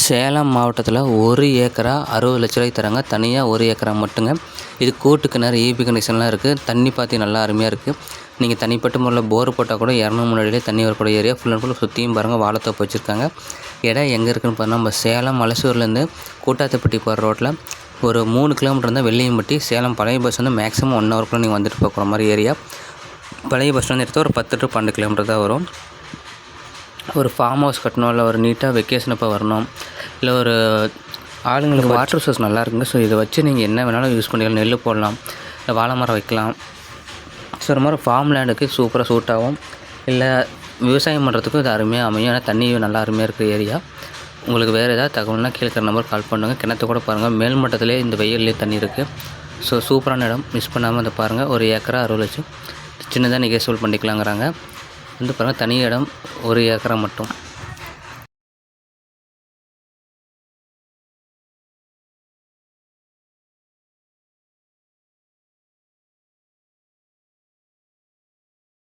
சேலம் மாவட்டத்தில் 1 ஏக்கரா 60 லட்ச ரூபாய்க்கு தராங்க. தனியாக 1 ஏக்கரா மட்டுங்க. இது கூட்டு கிணறு, ஈபி கனெக்ஷன்லாம் இருக்குது. தண்ணி பார்த்தி நல்லா அருமையாக இருக்குது. நீங்கள் தனிப்பட்ட முறையில் போர் போட்டால் கூட 200 அடியிலே தண்ணி வரக்கூடிய ஏரியா. ஃபுல் அண்ட் ஃபுல் சுற்றியும் பாருங்கள் வாழைத்தோப்பு வச்சுருக்காங்க. இடம் எங்கே இருக்குதுன்னு பார்த்தா நம்ம சேலம் மலசூர்லேருந்து கூட்டாத்துப்பட்டி போகிற ரோட்டில் ஒரு 3 கிலோமீட்டர் இருந்தால் வெள்ளியம்பட்டி. சேலம் பழைய பஸ் வந்து மேக்ஸிமம் 1 ஹவருக்குள்ளே நீங்கள் வந்துட்டு போகிற மாதிரி ஏரியா. பழைய பஸ் ஸ்டாண்ட் எடுத்தால் ஒரு 10 to 12 கிலோமீட்டர் தான் வரும். ஒரு ஃபார்ம் ஹவுஸ் கட்டணும், இல்லை ஒரு நீட்டாக வெக்கேஷன் அப்போ வரணும், இல்லை ஒரு ஆளுங்களுக்கு வாட்டர் சோர்ஸ் நல்லா இருக்குங்க. ஸோ இதை வச்சு நீங்கள் என்ன வேணாலும் யூஸ் பண்ணிக்கலாம். நெல் போடலாம், இல்லை வாழை மரம் வைக்கலாம். ஸோ ஒரு மாதிரி ஃபார்ம் லேண்டுக்கு சூப்பராக சூட் ஆகும். இல்லை விவசாயம் பண்ணுறதுக்கும் இது அருமையாக அமையும். ஏன்னா தண்ணி நல்லா அருமையாக இருக்கிற ஏரியா. உங்களுக்கு வேறு ஏதாவது தகவல்னால் கீழே இருக்கிற நம்பர் கால் பண்ணுங்கள். கிணத்து கூட பாருங்கள், மேல் மட்டத்திலே இந்த வெயிலே தண்ணி இருக்குது. ஸோ சூப்பரான இடம், மிஸ் பண்ணாமல் அதை பாருங்கள். 1 ஏக்கரா 60 லட்சம், சின்னதாக நெகோசியபிள் பண்ணிக்கலாங்கிறாங்க. வந்து பாருங்கள், தனி இடம் 1 ஏக்கரா மட்டும்.